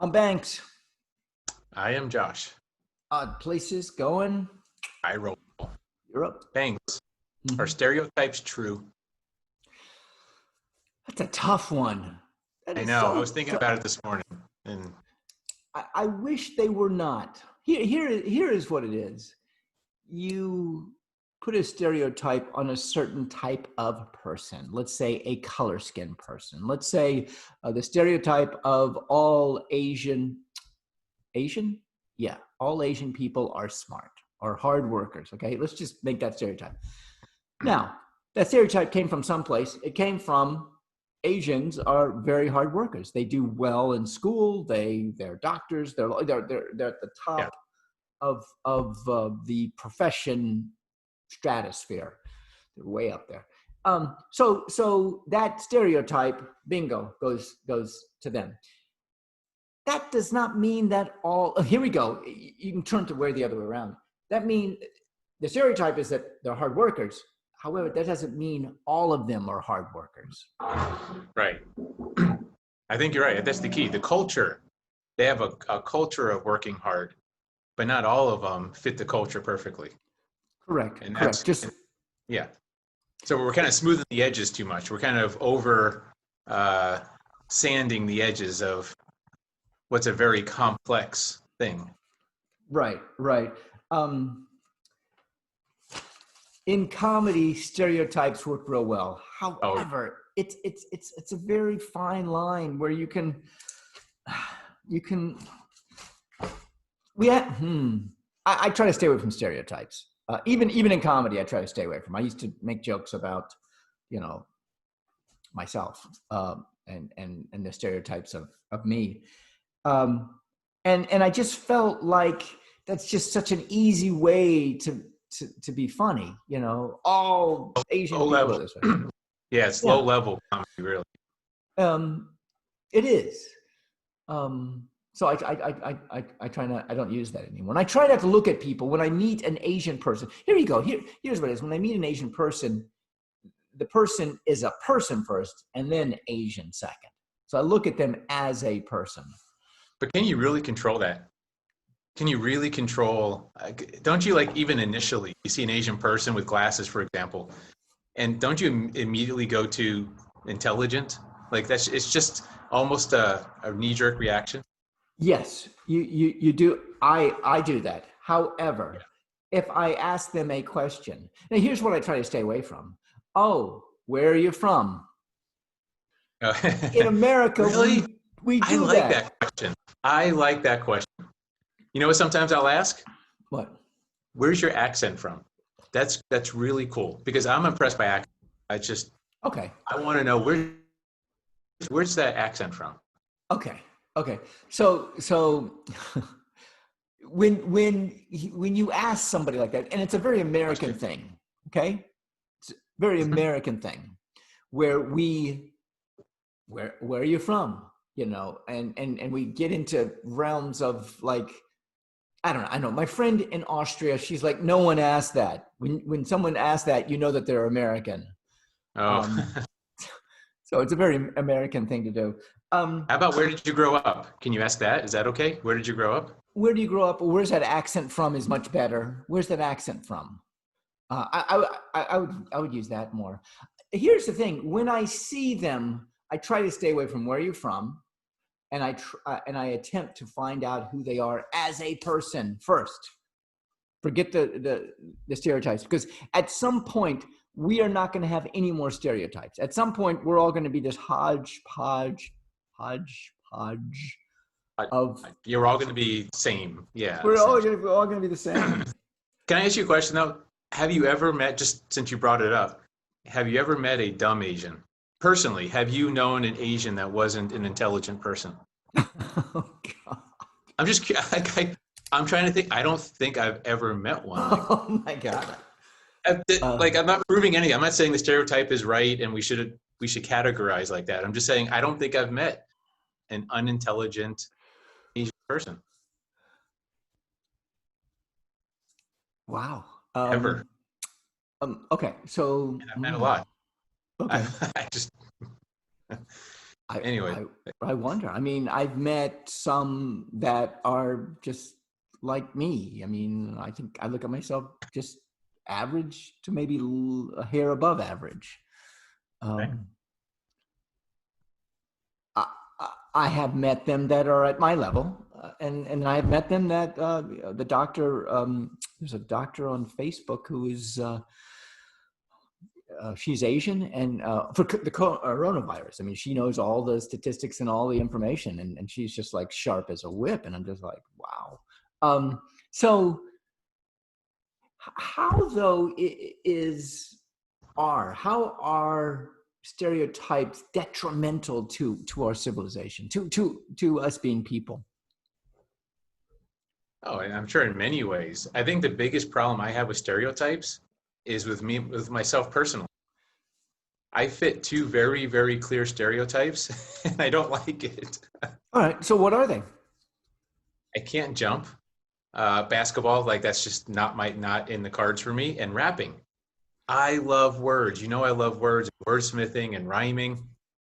I'm Banks. I am Josh. Odd places going. I roll. You're up. Thanks. Are Mhm. stereotypes true? That's a tough one. That I is know. I so was thinking tough. about it this morning. And I wish they were not. Here is what it is. You put a stereotype on a certain type of person. Let's say a color skin person. Let's say the stereotype of all Asian? Yeah, all Asian people are smart or hard workers. Okay, let's just make that stereotype. Now, that stereotype came from someplace. It came from Asians are very hard workers. They do well in school. They're doctors. They're at the yeah, top of the profession stratosphere. They're way up there. So that stereotype, bingo, goes to them. That does not mean that all. Here we go. You can turn to where the other way around. That means the stereotype is that they're hard workers. However, that doesn't mean all of them are hard workers. right. I think you're right. That's the key. The culture, they have a culture of working hard, but not all of them fit the culture perfectly. Correct. And Correct. yeah. So we're kind of smoothing the edges too much. We're kind of over uh, sanding the edges of what's a very complex thing. Right. Right. Um, in comedy, stereotypes work real well. Oh, However, it's a very fine line where you can we have, I try to stay away from stereotypes. Even in comedy, I try to stay away from. I used to make jokes about, you know, myself and the stereotypes of me, um, and I just felt like that's just such an easy way to be funny. You know, all Asian low people are level. this way. Yeah, it's low Yeah, level comedy, really. um, it is. So I try not, I don't use that anymore. And I try not to look at people when I meet an Asian person. Here you go. Here's what it is. When I meet an Asian person, the person is a person first and then Asian second. So I look at them as a person. But can you really control that? Can you really control? Don't you like even initially you see an Asian person with glasses, for example, and don't you immediately go to intelligent? Like that's it's just almost a knee-jerk reaction. Yes, you do. I do that. Yeah. However, if I ask them a question, now here's what I try to stay away from. Oh, where are you from? In America, Really? we I do like that. that question. I like that question. You know what? Sometimes I'll ask, What? "Where's your accent from?" That's really cool because I'm impressed by accent. I just Okay. I want to know where's that accent from? Okay. Okay. So when you ask somebody like that, and it's a very American Question. thing, okay? It's a very Mhm. American thing where where are you from? You know, and we get into realms of like, I don't know. I know my friend in Austria, she's like, no one asked that. When someone asks that, you know that they're American. Oh, Um, so it's a very American thing to do. Um, how about where did you grow up? Can you ask that? Is that okay? Where did you grow up? where do you grow up? Where's that accent from? Is much better. Where's that accent from? I would use that more. Here's the thing: when I see them, I try to stay away from where you're from, and and I attempt to find out who they are as a person first. Forget the stereotypes, because at some point we are not going to have any more stereotypes. At some point, we're all going to be this hodgepodge Uh, of. you're all going to be same. Yeah, We're all essentially. going to we're all going to be the same. Can I ask you a question though? Have you ever met, just since you brought it up, have you ever met a dumb Asian? Personally, have you known an Asian that wasn't an intelligent person? Oh God. I'm just, I'm trying to think. I don't think I've ever met one like that. Oh my God. Like, Uh, I'm not proving anything. I'm not saying the stereotype is right and we should categorize like that. I'm just saying I don't think I've met an unintelligent Asian person wow. ever. Okay. So, And I've met a lot. I, okay. I just I, Anyway, I wonder. I mean, I've met some that are just like me. I mean, I think I look at myself just average to maybe a hair above average. right? Um, I, I have met them that are at my level, and I have met them that the doctor. There's a doctor on Facebook who is she's Asian, and for the coronavirus. I mean, she knows all the statistics and all the information, and she's just like sharp as a whip. And I'm just like, wow. So how though how are stereotypes detrimental to our civilization, to us being people? Oh, and I'm sure in many ways. I think the biggest problem I have with stereotypes is with myself personally. I fit two very, very clear stereotypes, and I don't like it. All right. So what are they? I can't jump. Basketball, like that's just not in the cards for me. And rapping, I love words. You know, I love words, wordsmithing and rhyming.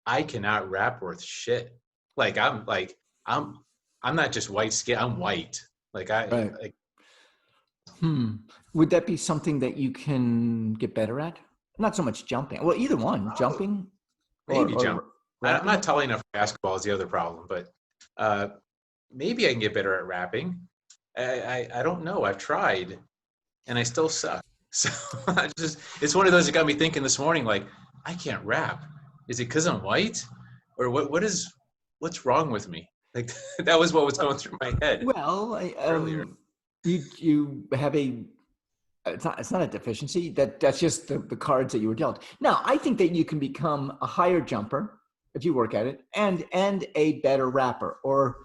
I cannot rap worth shit. Like I'm not just white skin. I'm white. Like Right. like Would that be something that you can get better at? Not so much jumping. Well, either one, oh, jumping maybe jump. or I'm rapping. not tall enough for basketball is the other problem, but uh, maybe I can get better at rapping. I don't know. I've tried and I still suck. So it's one of those that got me thinking this morning, like, I can't rap. Is it because I'm white? Or what's wrong with me? Like that was what was going through my head Well, earlier. you have a it's not a deficiency. That's just the cards that you were dealt. Now, I think that you can become a higher jumper if you work at it, and a better rapper, or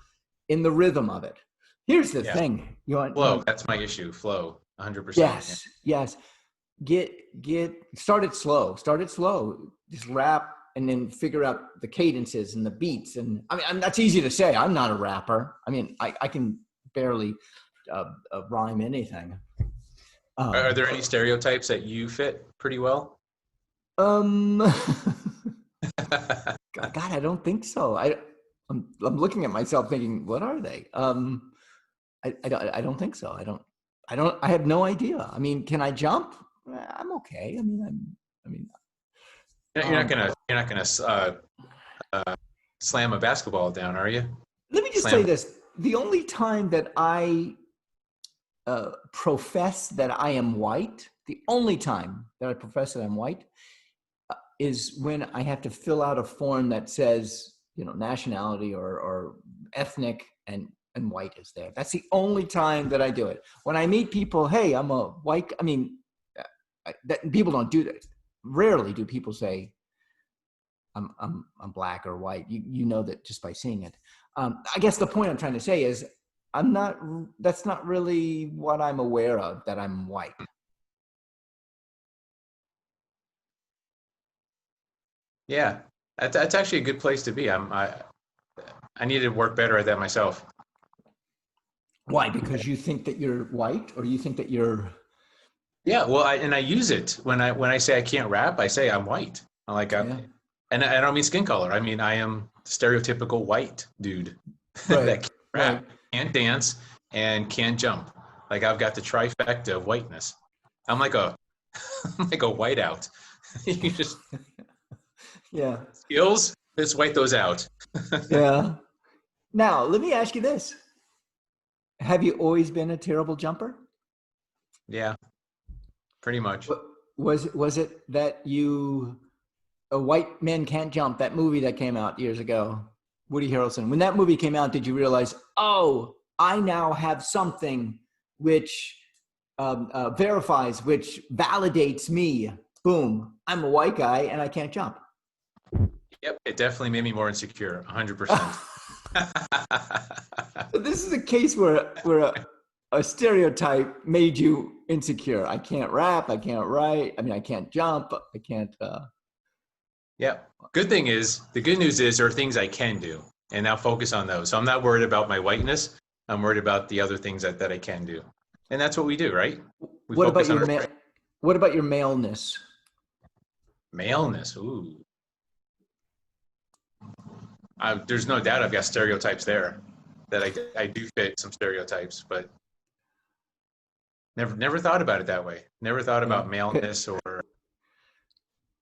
in the rhythm of it. Here's the Yeah. thing. You Flow, want that's my issue. Flow, 100%. Yeah. yes. Get start it slow. Start it slow. Just rap and then figure out the cadences and the beats. And I mean, that's easy to say. I'm not a rapper. I mean, I can barely rhyme anything. Are Um, there any stereotypes that you fit pretty well? um God, I don't think so. I'm looking at myself thinking, what are they? I don't think so. I have no idea. I mean, can I jump? I'm okay. I mean, um, You're not gonna slam a basketball down, are you? let me just say Slam. this. The only time that I profess that I am white, the only time that I profess that I'm white is when I have to fill out a form that says, nationality or ethnic, and white is there. That's the only time that I do it. When I meet people, hey, I'm a white. I mean, people don't do that. Rarely do people say I'm black or white. You know that just by seeing it. I guess the point I'm trying to say is I'm not. That's not really what I'm aware of. That I'm white. Yeah, that's actually a good place to be. I need to work better at that myself. Why? Because you think that you're white, or you think that you're. Yeah, well, I use it when I say I can't rap. I say I'm white. I'm like, Yeah. and I don't mean skin color. I mean I am stereotypical white dude Right. that can't Right. rap, can't dance, and can't jump. Like I've got the trifecta of whiteness. I'm like a I'm like a whiteout. You just Yeah. skills. Let's white those out. Yeah. Now, let me ask you this. Have you always been a terrible jumper? Yeah, pretty much. Was it that a White Men Can't Jump, that movie that came out years ago, Woody Harrelson, when that movie came out, did you realize, oh, I now have something which verifies, which validates me? Boom, I'm a white guy and I can't jump. Yep, it definitely made me more insecure, 100%. This is a case where a stereotype made you insecure. I can't rap. I can't write. I mean, I can't jump. I can't. Yep. The good news is there are things I can do, and now focus on those. So I'm not worried about my whiteness. I'm worried about the other things that I can do. And that's what we do, right? We What about focus on your our What about your maleness? maleness. Ooh. there's no doubt I've got stereotypes there, that I do fit some stereotypes, but never thought about it that way. Never thought Yeah. about maleness or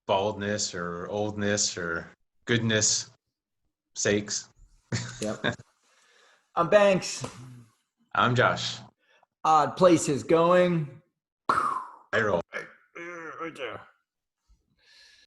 baldness or oldness or goodness sakes. Yep. I'm Banks. I'm Josh. Odd Places Going. I roll. Right there.